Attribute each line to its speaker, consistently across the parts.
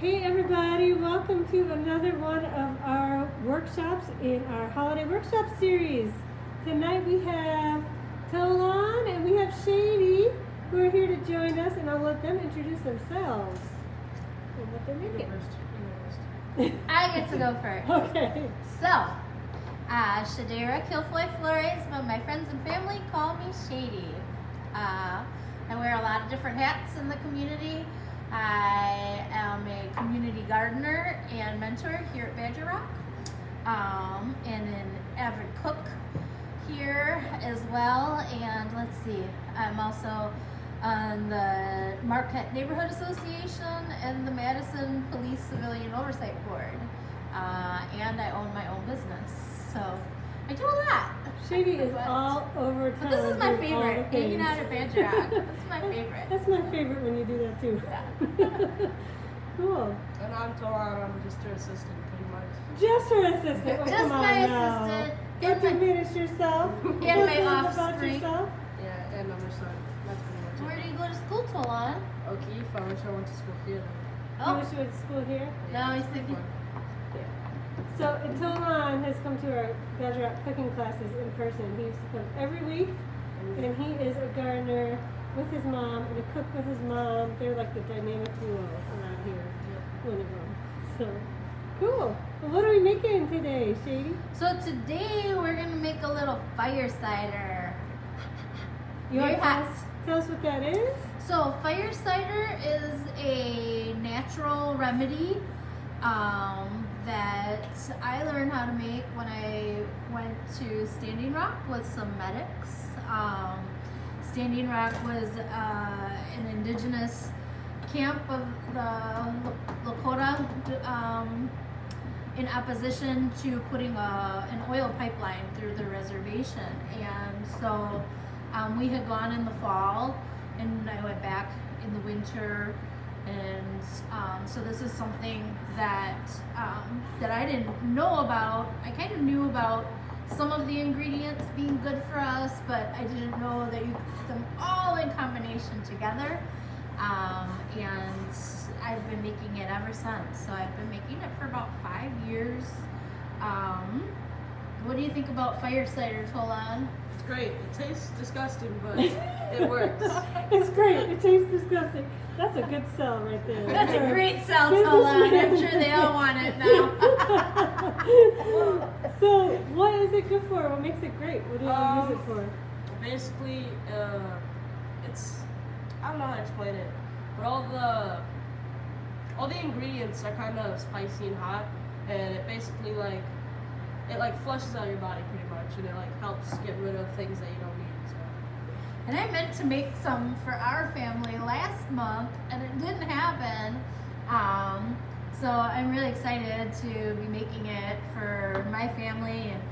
Speaker 1: Hey everybody, welcome to another one of our workshops in our holiday workshop series. Tonight we have Tolan and we have Shady who are here to join us, and I'll let them introduce themselves and what they're making.
Speaker 2: I get to go first.
Speaker 1: Okay.
Speaker 2: So, Shadayra, Kilfoy-Flores, but my friends and family call me Shady. I wear a lot of different hats in the community. I am a community gardener and mentor here at Badger Rock, and an avid cook here as well. And let's see, I'm also on the Marquette Neighborhood Association and the Madison Police Civilian Oversite Board, and I own my own business. So I do a lot.
Speaker 1: Shady is all over town.
Speaker 2: But this is my
Speaker 1: doing all the
Speaker 2: favorite, hanging
Speaker 1: things.
Speaker 2: out at Badger Rock. This is my favorite.
Speaker 1: That's my favorite when you do that too.
Speaker 2: Yeah.
Speaker 1: Cool.
Speaker 3: And I'm Tolan, I'm just her assistant pretty much.
Speaker 1: Just her assistant. Oh,
Speaker 2: Just
Speaker 1: come on
Speaker 2: my
Speaker 1: now.
Speaker 2: assistant.
Speaker 1: Don't
Speaker 2: And my,
Speaker 1: diminish yourself.
Speaker 2: and
Speaker 1: Tell
Speaker 2: my
Speaker 1: them about
Speaker 2: offspring.
Speaker 1: yourself.
Speaker 3: Yeah, and I'm her son. That's pretty much
Speaker 2: Where
Speaker 3: it.
Speaker 2: do you go to school, Tolan?
Speaker 3: O'Keefe, I wish I went to school here.
Speaker 1: You
Speaker 2: Oh,
Speaker 1: wish you went to school here?
Speaker 2: no, he's thinking.
Speaker 1: So Tolan has come to our Badger Rock cooking classes in person. He used to come every week, and he is a gardener with his mom and a cook with his mom. They're like the dynamic duo around here. One of them. So cool. Well, what are we making today, Shady?
Speaker 2: So today we're gonna make a little fire cider.
Speaker 1: You want
Speaker 2: Very
Speaker 1: to
Speaker 2: hot.
Speaker 1: tell us what that is?
Speaker 2: So fire cider is a natural remedy that I learned how to make when I went to Standing Rock with some medics. Standing Rock was an indigenous camp of the Lakota in opposition to putting an oil pipeline through the reservation. And so we had gone in the fall, and I went back in the winter. And so this is something that that I didn't know about. I kind of knew about some of the ingredients being good for us, but I didn't know that you could put them all in combination together. And I've been making it ever since. So I've been making it for about 5 years. What do you think about fire cider, Tolan?
Speaker 3: It's great. It tastes disgusting, but it works.
Speaker 1: It's great. It tastes disgusting. That's a good sell right there.
Speaker 2: That's a
Speaker 1: Sure.
Speaker 2: great sell,
Speaker 1: Business
Speaker 2: Tolan. I'm
Speaker 1: manager.
Speaker 2: sure they all want it now.
Speaker 1: So, what is it good for? What makes it great? What do you use it for?
Speaker 3: Basically, it's, I don't know how to explain it, but all the ingredients are kind of spicy and hot, and it basically it flushes out your body pretty much, and it helps get rid of things that you don't need. So.
Speaker 2: And I meant to make some for our family last month, and it didn't happen. So I'm really excited to be making it for my family and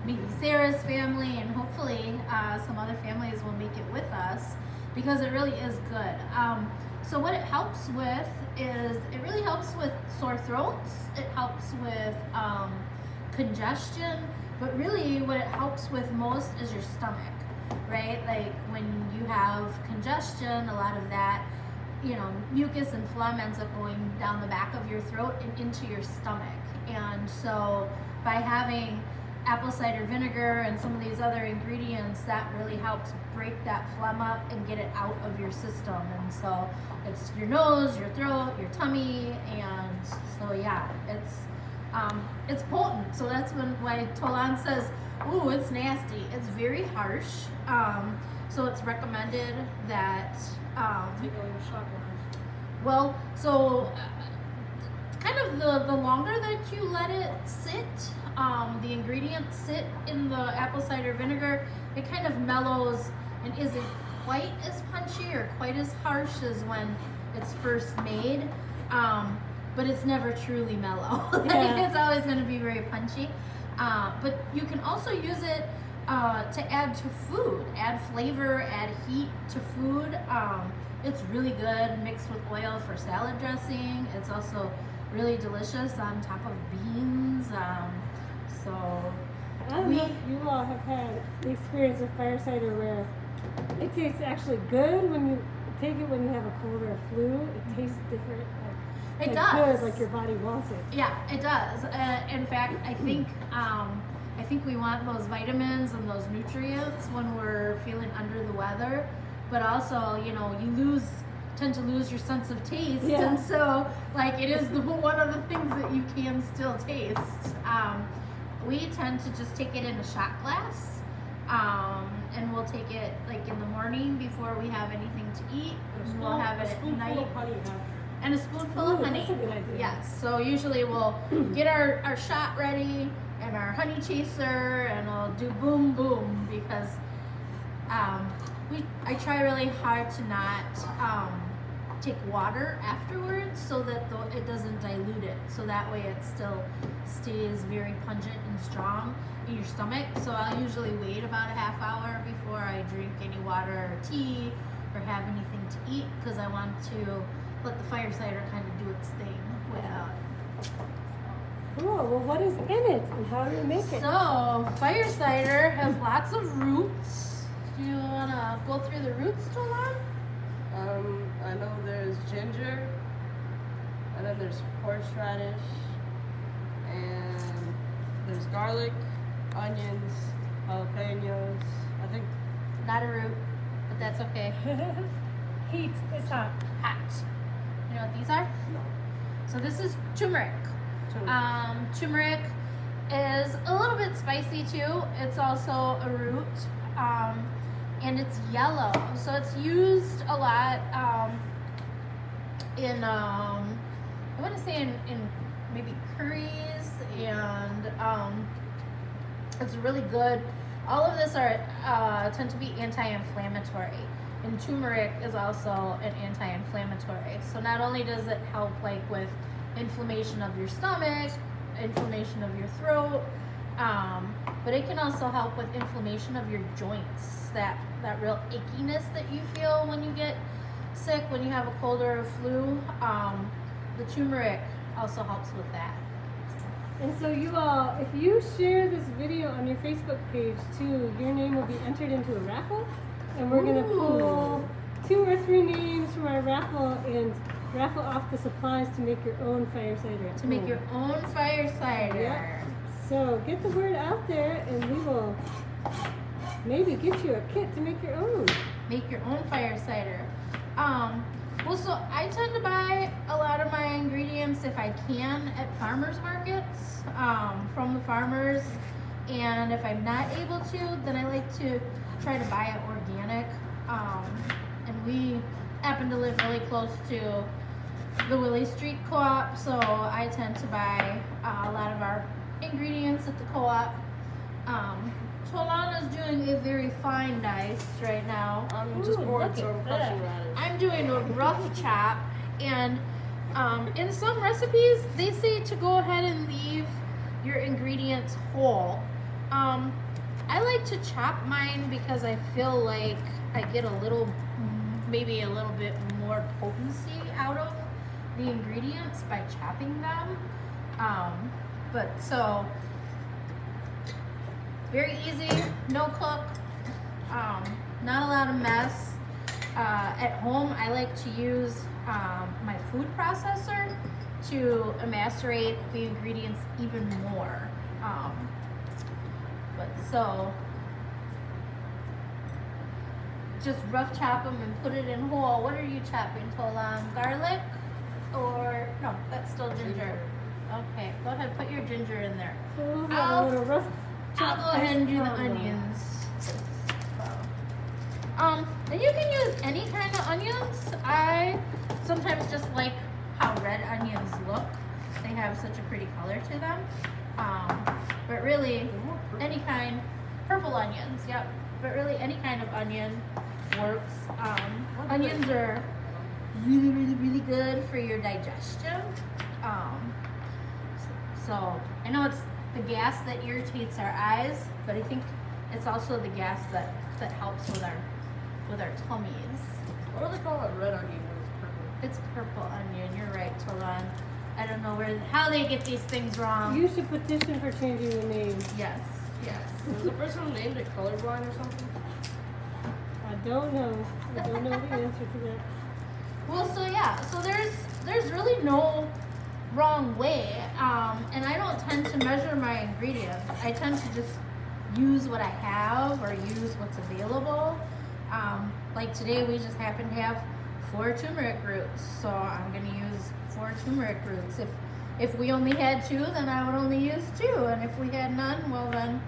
Speaker 2: maybe Sarah's family, and hopefully some other families will make it with us, because it really is good. So what it helps with is it really helps with sore throats. It helps with congestion, but really what it helps with most is your stomach, right? Like when you have congestion, a lot of that, mucus and phlegm ends up going down the back of your throat and into your stomach. And so by having apple cider vinegar and some of these other ingredients, that really helps break that phlegm up and get it out of your system. And so it's your nose, your throat, your tummy, and so yeah, it's potent. So that's why Tolan says, ooh, it's nasty. It's very harsh. So it's recommended that
Speaker 3: Take a little shot glass.
Speaker 2: well, so kind of the longer that you let it sit, the ingredients sit in the apple cider vinegar, it kind of mellows and isn't quite as punchy or quite as harsh as when it's first made. But it's never truly mellow.
Speaker 1: Yeah.
Speaker 2: It's always going to be very punchy. But you can also use it to add to food, add flavor, add heat to food. It's really good mixed with oil for salad dressing. It's also really delicious on top of beans. So
Speaker 1: I don't know if you all have had the experience of fire cider where it tastes actually good when you take it when you have a cold or a flu. It tastes different.
Speaker 2: It
Speaker 1: like
Speaker 2: does.
Speaker 1: Good, like your body wants it.
Speaker 2: Yeah, it does. In fact, I think we want those vitamins and those nutrients when we're feeling under the weather. But also, you know, you tend to lose your sense of taste,
Speaker 1: Yeah.
Speaker 2: and so like it is one of the things that you can still taste. We tend to just take it in a shot glass, and we'll take it like in the morning before we have anything to eat. And we'll have it at night.
Speaker 3: Of honey after.
Speaker 2: And a spoonful
Speaker 1: Ooh,
Speaker 2: of honey.
Speaker 1: that's a good idea.
Speaker 2: Yes. So usually we'll get our shot ready and our honey chaser, and we'll do boom boom because I try really hard to not take water afterwards so that it doesn't dilute it. So that way it still stays very pungent and strong in your stomach. So I'll usually wait about a half hour before I drink any water or tea or have anything to eat because I want to let the fire cider kind of do its thing without.
Speaker 1: Cool. Well, what is in it and how do you make it?
Speaker 2: So fire cider has lots of roots. Do you want to go through the roots, Tolan?
Speaker 3: I know there's ginger, and then there's horseradish, and there's garlic, onions, jalapenos. I think
Speaker 2: Not a root, but that's okay.
Speaker 1: Heat is hot.
Speaker 2: Hot. You know what these are?
Speaker 3: no.
Speaker 2: So this is turmeric. Turmeric is a little bit spicy too. It's also a root, and it's yellow. So it's used a lot in I want to say in maybe curries, and it's really good. All of this are tend to be anti-inflammatory. And turmeric is also an anti-inflammatory. So not only does it help like with inflammation of your stomach, inflammation of your throat, but it can also help with inflammation of your joints. That real achiness that you feel when you get sick, when you have a cold or a flu. The turmeric also helps with that.
Speaker 1: And so you all, if you share this video on your Facebook page too, your name will be entered into a raffle. And we're gonna pull 2 or 3 names from our raffle and raffle off the supplies to make your own fire cider. at
Speaker 2: To make
Speaker 1: home.
Speaker 2: your own fire cider.
Speaker 1: Yeah. So get the word out there and we will maybe get you a kit to make your own.
Speaker 2: Make your own fire cider. Well, so I tend to buy a lot of my ingredients if I can at farmers markets, from the farmers. And if I'm not able to, then I like to try to buy it organic. And we happen to live really close to the Willie Street Co-op, so I tend to buy a lot of our ingredients at the co-op. Tolana's doing a very fine dice right now.
Speaker 3: I'm just
Speaker 1: Ooh,
Speaker 3: bored,
Speaker 1: look
Speaker 3: so
Speaker 1: at
Speaker 3: I'm crushing
Speaker 1: that.
Speaker 3: radish.
Speaker 2: I'm doing a rough chop, and in some recipes they say to go ahead and leave your ingredients whole. I like to chop mine because I feel like I get maybe a little bit more potency out of the ingredients by chopping them. But so very easy, no cook, not a lot of mess. At home, I like to use my food processor to macerate the ingredients even more. But so just rough chop them and put it in whole. What are you chopping, Tolan? Garlic? Or no, that's still ginger. Okay, go ahead, put your ginger in there.
Speaker 1: So we'll have
Speaker 2: I'll-
Speaker 1: a little rough
Speaker 2: I'll go ahead and do the
Speaker 1: combo.
Speaker 2: onions. And you can use any kind of onions. I sometimes just like how red onions look. They have such a pretty color to them. But really, any kind, purple onions, yep. But really, any kind of onion works. Onions are really, really, really good for your digestion. So I know it's the gas that irritates our eyes, but I think it's also the gas that helps with our tummies.
Speaker 3: What do they call it? Red onion when it's purple?
Speaker 2: It's purple onion. You're right, Tolan. I don't know how they get these things wrong.
Speaker 1: You should petition for changing the name.
Speaker 2: Yes.
Speaker 3: Was the person named it colorblind or something?
Speaker 1: don't know. I don't know the answer to that.
Speaker 2: Well, so yeah, so there's really no wrong way, and I don't tend to measure my ingredients. I tend to just use what I have or use what's available. Like today, we just happen to have 4 turmeric roots, so I'm gonna use 4 turmeric roots. If we only had 2, then I would only use 2, and if we had none, well then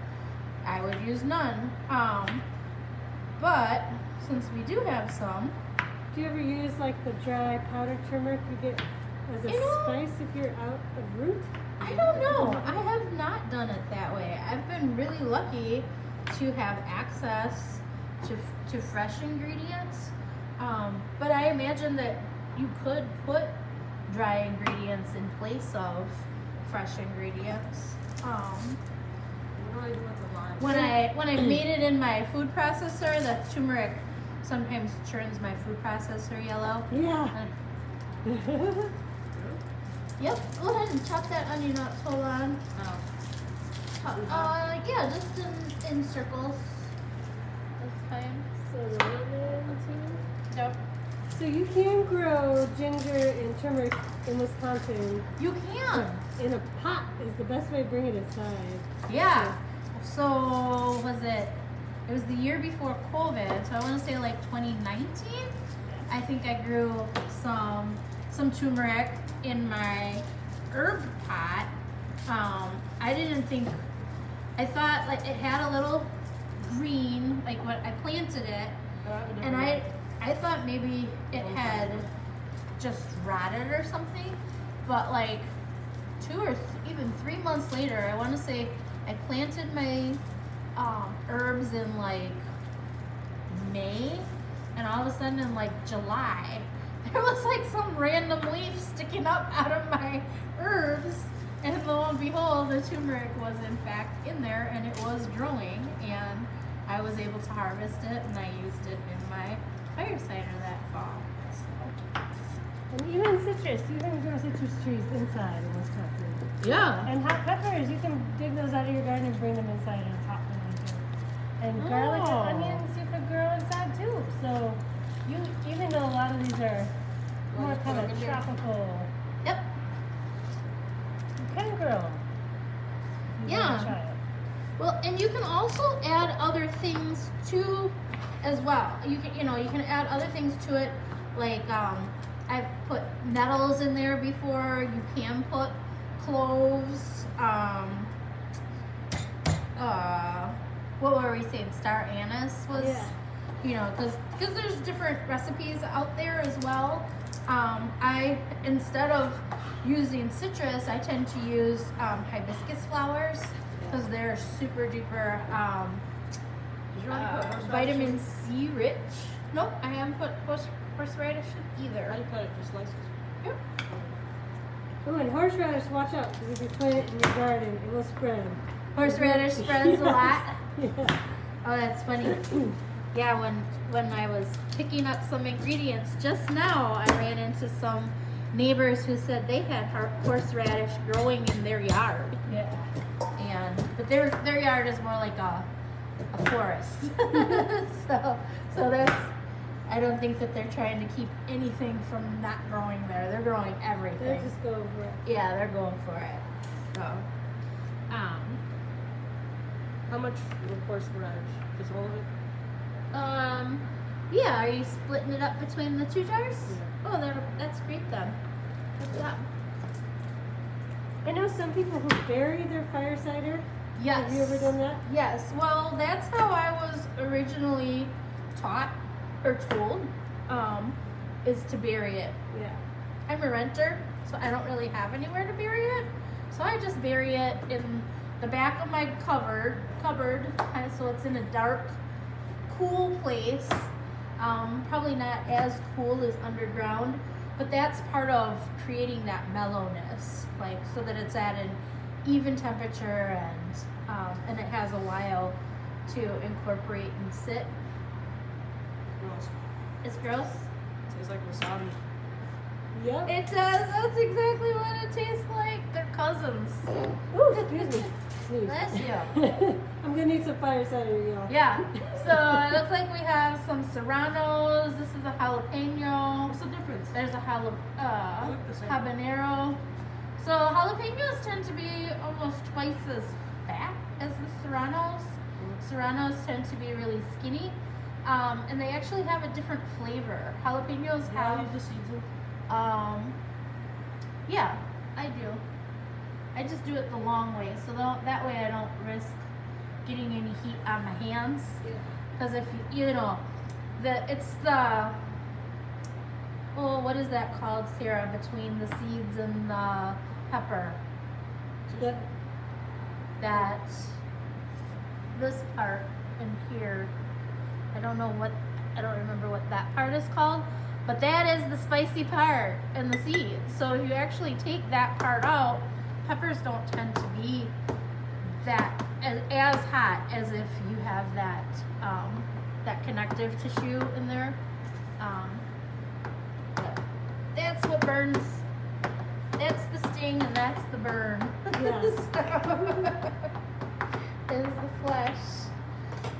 Speaker 2: I would use none. But since we do have some,
Speaker 1: Do you ever use like the dry powdered turmeric you get as a spice if you're out of root?
Speaker 2: I don't know. I have not done it that way. I've been really lucky to have access to fresh ingredients. But I imagine that you could put dry ingredients in place of fresh ingredients. When I made it in my food processor, the turmeric sometimes turns my food processor yellow.
Speaker 1: Yeah.
Speaker 2: Yep. Go ahead and chop that onion up. Hold on. Yeah, just in circles. That's fine.
Speaker 1: So the lemon too.
Speaker 2: Yep.
Speaker 1: So you can grow ginger and turmeric in Wisconsin
Speaker 2: You can.
Speaker 1: in a pot is the best way to bring it inside.
Speaker 2: Yeah. So it was the year before COVID, so I want to say like 2019. I think I grew some turmeric in my herb pot. I thought like it had a little green, like when I planted it, and I thought maybe it had just rotted or something, but like 2 or even 3 months later, I want to say I planted my herbs in like May, and all of a sudden in like July, there was like some random leaf sticking up out of my herbs, and lo and behold, the turmeric was in fact in there, and it was growing, and I was able to harvest it, and I used it in my fire cider that fall.
Speaker 1: And even citrus, you can grow citrus trees inside in Wisconsin.
Speaker 2: Yeah.
Speaker 1: And hot peppers, you can dig those out of your garden and bring them inside and pop them in here. And garlic
Speaker 2: Oh.
Speaker 1: and onions you could grow inside too. So you, even though a lot of these are more kind of tropical,
Speaker 2: Yep.
Speaker 1: you can grow. You
Speaker 2: Yeah.
Speaker 1: wanna try it.
Speaker 2: Well, and you can also add other things too, as well. You can add other things to it, like I've put nettles in there before. You can put cloves. What were we saying? Star anise was.
Speaker 1: Yeah.
Speaker 2: Because there's different recipes out there as well. I instead of using citrus, I tend to use hibiscus flowers because they're super duper vitamin C rich. Nope, I haven't put horseradish in either.
Speaker 3: I cut it for slices.
Speaker 2: Yep.
Speaker 1: Oh, and horseradish, watch out, because if you plant it in your garden, it will spread.
Speaker 2: Horseradish spreads a lot.
Speaker 1: Yeah.
Speaker 2: Oh, that's funny. Yeah, when I was picking up some ingredients just now, I ran into some neighbors who said they had horseradish growing in their yard.
Speaker 1: Yeah.
Speaker 2: But their yard is more like a forest. so that's, I don't think that they're trying to keep anything from not growing there. They're growing everything.
Speaker 1: They'll just go over it.
Speaker 2: Yeah, they're going for it. So,
Speaker 3: How much horseradish? Just all of it?
Speaker 2: yeah, are you splitting it up between the 2 jars?
Speaker 3: Yeah.
Speaker 2: Oh, that's great then. Good job.
Speaker 1: I know some people who bury their fire cider.
Speaker 2: Yes.
Speaker 1: Have you ever done that?
Speaker 2: Yes. Well, that's how I was originally taught or told, is to bury it.
Speaker 1: Yeah.
Speaker 2: I'm a renter, so I don't really have anywhere to bury it. So I just bury it in the back of my cupboard, so it's in a dark, cool place. Probably not as cool as underground, but that's part of creating that mellowness, like so that it's at an even temperature and it has a while to incorporate and sit.
Speaker 3: Gross.
Speaker 2: It's gross.
Speaker 3: Tastes like wasabi.
Speaker 1: Yep.
Speaker 2: It does. That's exactly what it tastes like. They're cousins.
Speaker 1: Ooh, excuse me. Sneeze.
Speaker 2: Bless you.
Speaker 1: I'm gonna need some fire cider, y'all.
Speaker 2: Yeah. So it looks like we have some serranos. This is a jalapeno.
Speaker 3: What's the difference?
Speaker 2: There's a
Speaker 3: look the same.
Speaker 2: habanero. So jalapenos tend to be almost twice as fat as the serranos. Serranos tend to be really skinny. And they actually have a different flavor. Jalapenos have,
Speaker 3: leave the seeds in.
Speaker 2: yeah, I do. I just do it the long way, so that way I don't risk getting any heat on my hands. Because if you know, it's the, oh, what is that called, Sarah, between the seeds and the pepper?
Speaker 1: Yep.
Speaker 2: That, this part in here, I don't remember what that part is called, but that is the spicy part in the seeds. So if you actually take that part out, peppers don't tend to be that as hot as if you have that that connective tissue in there. But that's what burns. That's the sting and that's the burn.
Speaker 1: Yes.
Speaker 2: Is the flesh.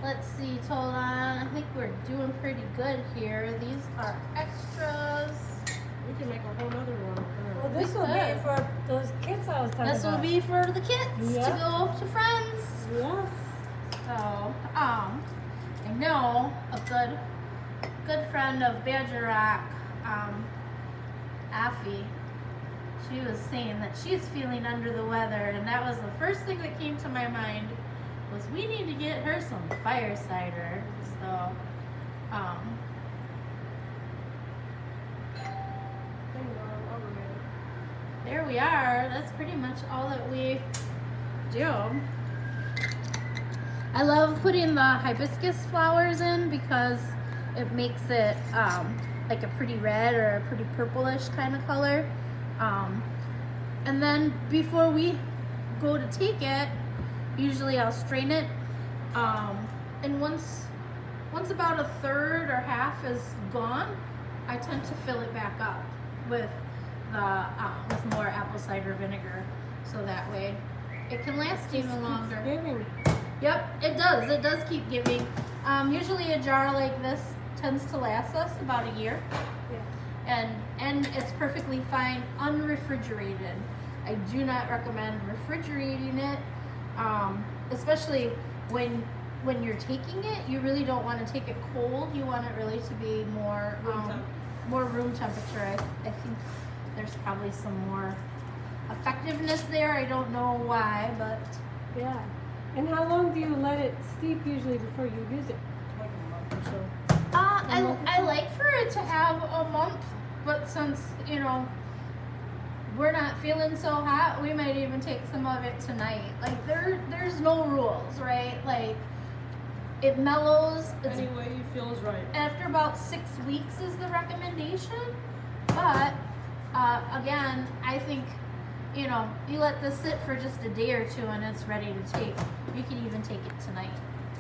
Speaker 2: Let's see, hold on. I think we're doing pretty good here. These are extras.
Speaker 3: We can make a whole other one.
Speaker 1: Well, this will be for those kids I was talking about.
Speaker 2: This will be for the kids
Speaker 1: Yep.
Speaker 2: to go to friends.
Speaker 1: Yes.
Speaker 2: So, I know a good friend of Badger Rock, Affy. She was saying that she's feeling under the weather, and that was the first thing that came to my mind was we need to get her some fire cider. So, there we are. That's pretty much all that we do. I love putting the hibiscus flowers in because it makes it like a pretty red or a pretty purplish kind of color. And then before we go to take it, usually I'll strain it. And once about a third or half is gone, I tend to fill it back up with with more apple cider vinegar, so that way it can last even longer.
Speaker 1: Giving.
Speaker 2: Yep, it does. It does keep giving. Usually a jar like this tends to last us about a year.
Speaker 1: Yeah.
Speaker 2: And it's perfectly fine unrefrigerated. I do not recommend refrigerating it, especially when you're taking it. You really don't want to take it cold. You want it really to be more room temperature. I think there's probably some more effectiveness there. I don't know why, but
Speaker 1: Yeah. And how long do you let it steep usually before you use it?
Speaker 3: Like a month or so.
Speaker 2: I like for it to have a month, but since we're not feeling so hot, we might even take some of it tonight. Like there's no rules, right? Like it mellows. It's
Speaker 3: Any way you feel is right.
Speaker 2: after about 6 weeks is the recommendation, but again, I think you let this sit for just a day or two and it's ready to take. You can even take it tonight.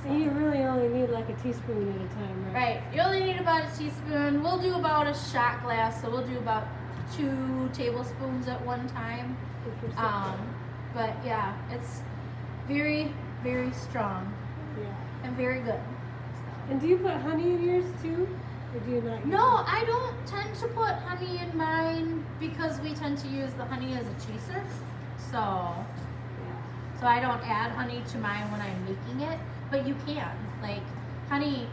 Speaker 1: So you really only need like a teaspoon at a time, right?
Speaker 2: Right. You only need about a teaspoon. We'll do about a shot glass, so we'll do about 2 tablespoons at one time.
Speaker 1: If you're sick.
Speaker 2: But yeah, it's very, very strong
Speaker 1: Yeah.
Speaker 2: and very good.
Speaker 1: And do you put honey in yours too? Or do you not use
Speaker 2: No, I don't tend to put honey in mine because we tend to use the honey as a chaser. So I don't add honey to mine when I'm making it, but you can. Like honey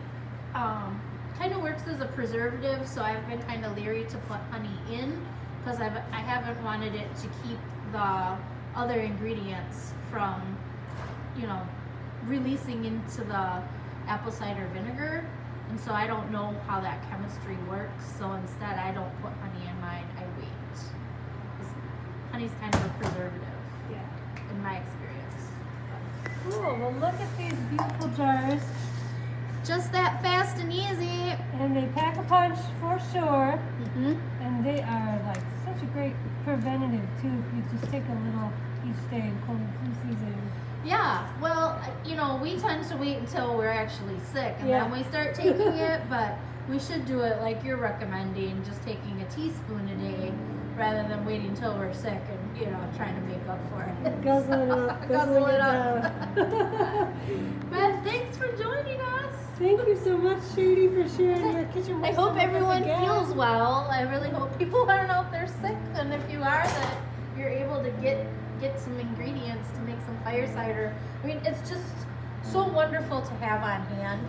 Speaker 2: kind of works as a preservative, so I've been kind of leery to put honey in because I haven't wanted it to keep the other ingredients from releasing into the apple cider vinegar. And so I don't know how that chemistry works, so instead I don't put honey in mine, I wait. 'Cause honey's kind of a preservative
Speaker 1: Yeah.
Speaker 2: in my experience.
Speaker 1: Cool. Well, look at these beautiful jars.
Speaker 2: Just that fast and easy.
Speaker 1: And they pack a punch for sure.
Speaker 2: Mm-hmm.
Speaker 1: And they are like such a great preventative too. If you just take a little each day in cold and flu season.
Speaker 2: Yeah, well, we tend to wait until we're actually sick and
Speaker 1: Yeah.
Speaker 2: then we start taking it, but we should do it like you're recommending, just taking a teaspoon a day rather than waiting till we're sick and, you know, trying to make up for it.
Speaker 1: Guzzle it up.
Speaker 2: Guzzle it
Speaker 1: up.
Speaker 2: But thanks for joining us.
Speaker 1: Thank you so much, Shady, for sharing your kitchen
Speaker 2: I
Speaker 1: wisdom
Speaker 2: hope
Speaker 1: with us
Speaker 2: everyone
Speaker 1: again.
Speaker 2: feels well. I really hope people aren't out there sick, and if you are, that you're able to get some ingredients to make some fire cider. I mean, it's just so wonderful to have on hand.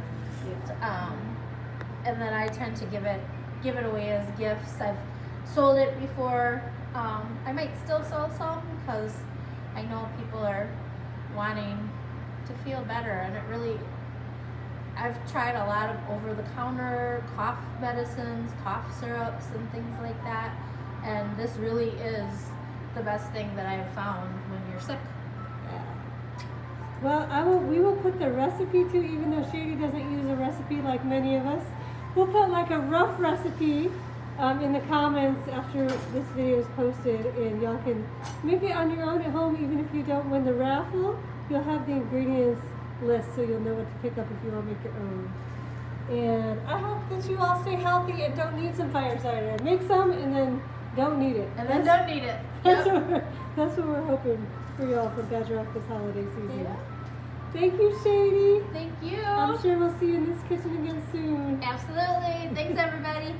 Speaker 2: And then I tend to give it away as gifts. I've sold it before. I might still sell some because I know people are wanting to feel better, and it really. I've tried a lot of over-the-counter cough medicines, cough syrups, and things like that, and this really is the best thing that I've found when you're sick.
Speaker 1: Well, we will put the recipe too, even though Shady doesn't use a recipe like many of us. We'll put like a rough recipe in the comments after this video is posted, and y'all can make it on your own at home. Even if you don't win the raffle, you'll have the ingredients list so you'll know what to pick up if you want to make your own. And I hope that you all stay healthy and don't need some fire cider. Make some and then don't need it.
Speaker 2: And then don't need it.
Speaker 1: That's,
Speaker 2: Yep.
Speaker 1: that's what we're hoping for y'all for Badger Rock this holiday season.
Speaker 2: Yeah.
Speaker 1: Thank you, Shady.
Speaker 2: Thank you.
Speaker 1: I'm sure we'll see you in this kitchen again soon.
Speaker 2: Absolutely. Thanks, everybody.